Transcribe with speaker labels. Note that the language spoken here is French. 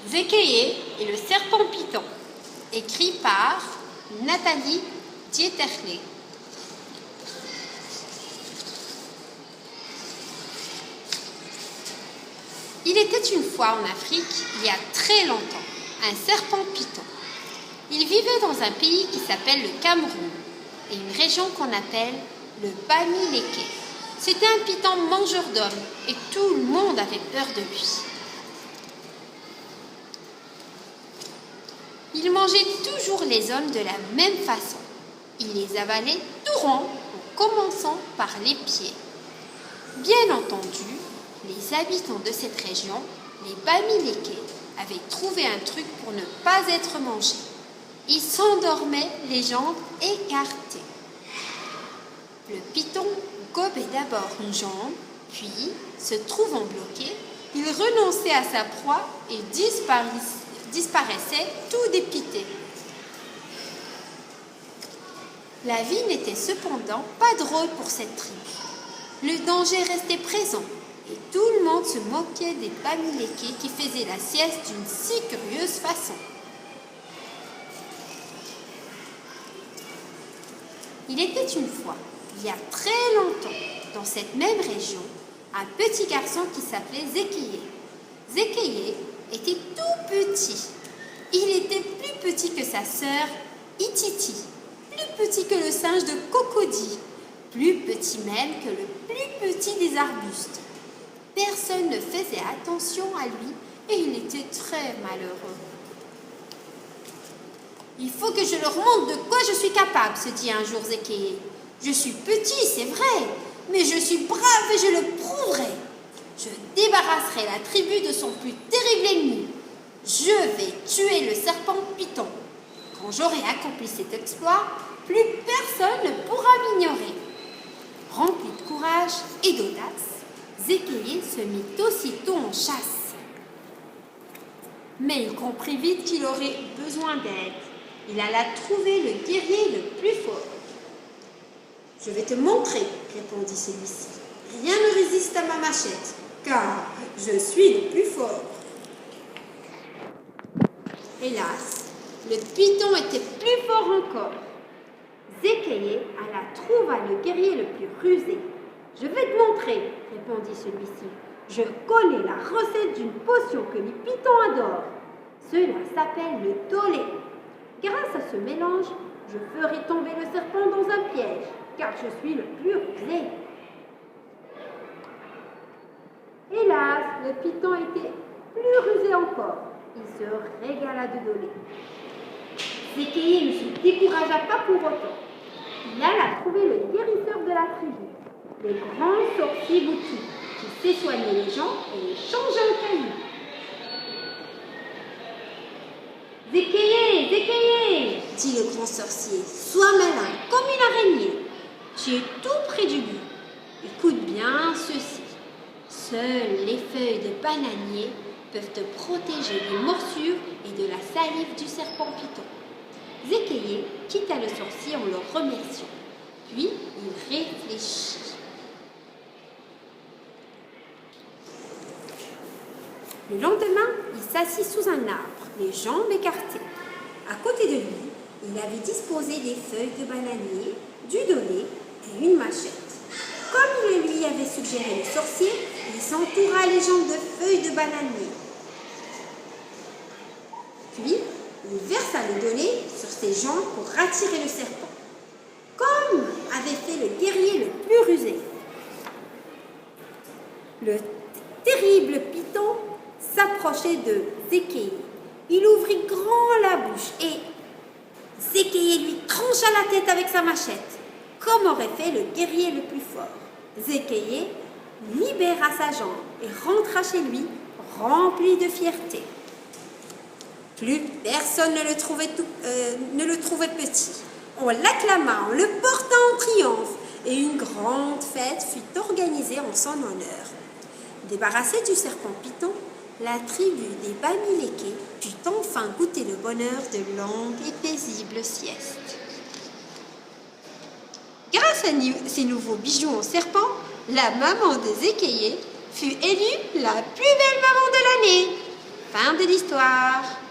Speaker 1: Zékéié et le serpent python, écrit par Nathalie Dieterle. Il était une fois en Afrique, il y a très longtemps, un serpent python. Il vivait dans un pays qui s'appelle le Cameroun et une région qu'on appelle le Bamileke. C'était un python mangeur d'hommes et tout le monde avait peur de lui. Il mangeait toujours les hommes de la même façon. Il les avalait tout rond en commençant par les pieds. Bien entendu, les habitants de cette région, les Bamileke, avaient trouvé un truc pour ne pas être mangés. Ils s'endormaient les jambes écartées. Le python gobait d'abord une jambe, puis, se trouvant bloqué, il renonçait à sa proie et disparaissait tout dépité. La vie n'était cependant pas drôle pour cette tribu. Le danger restait présent et tout le monde se moquait des Bamileke qui faisaient la sieste d'une si curieuse façon. Il était une fois, il y a très longtemps, dans cette même région, un petit garçon qui s'appelait Zékéié. Zékéié était tout petit. Il était plus petit que sa sœur Ititi, plus petit que le singe de Cocody, plus petit même que le plus petit des arbustes. Personne ne faisait attention à lui et il était très malheureux. « Il faut que je leur montre de quoi je suis capable, se dit un jour Zékéié. Je suis petit, c'est vrai, mais je suis brave et je le prouverai. Je débarrasserai la tribu de son plus terrible ennemi. Je vais tuer le serpent python. Quand j'aurai accompli cet exploit, plus personne ne pourra m'ignorer. » Rempli de courage et d'audace, Zékéié se mit aussitôt en chasse. Mais il comprit vite qu'il aurait besoin d'aide. Il alla trouver le guerrier le plus fort. « Je vais te montrer, » répondit celui-ci. « Rien ne résiste à ma machette, car je suis le plus fort. » Hélas, le python était plus fort encore. Zékéié alla trouver le guerrier le plus rusé. « Je vais te montrer, » répondit celui-ci. « Je connais la recette d'une potion que les pythons adorent. Cela s'appelle le tollé. Grâce à ce mélange, je ferai tomber le serpent dans un piège, car je suis le plus rusé. » Hélas, le python était plus rusé encore. Il se régala de tollé. Zékéié ne se découragea pas pour autant. Il alla trouver le guérisseur de la tribu, le grand sorcier Bouti, qui sait soigner les gens et les change en cailloux. « Zékéié, Zékéié » dit le grand sorcier, « sois malin comme une araignée. Tu es tout près du but. Écoute bien ceci. Seules les feuilles de bananier peuvent te protéger des morsures et de la salive du serpent python. » Zékéié quitta le sorcier en le remerciant. Puis il réfléchit. Le lendemain, il s'assit sous un arbre, les jambes écartées. À côté de lui, il avait disposé des feuilles de bananier, du dolé et une machette. Comme le lui avait suggéré le sorcier, il s'entoura les jambes de feuilles de bananier. Puis, il versa le dolé sur ses jambes pour attirer le serpent, comme avait fait le guerrier le plus rusé. Le terrible python s'approchait de Zékéié. Il ouvrit grand la bouche et Zékéié lui trancha la tête avec sa machette, comme aurait fait le guerrier le plus fort. Zékéié libéra sa jambe et rentra chez lui rempli de fierté. Plus personne ne le trouvait petit. On l'acclama, on le porta en triomphe et une grande fête fut organisée en son honneur. Débarrassée du serpent python, la tribu des Bamileke put enfin goûter le bonheur de longues et paisibles siestes. Grâce à ces nouveaux bijoux en serpent, la maman de Zékéié fut élue la plus belle maman de l'année. Fin
Speaker 2: fin de l'histoire.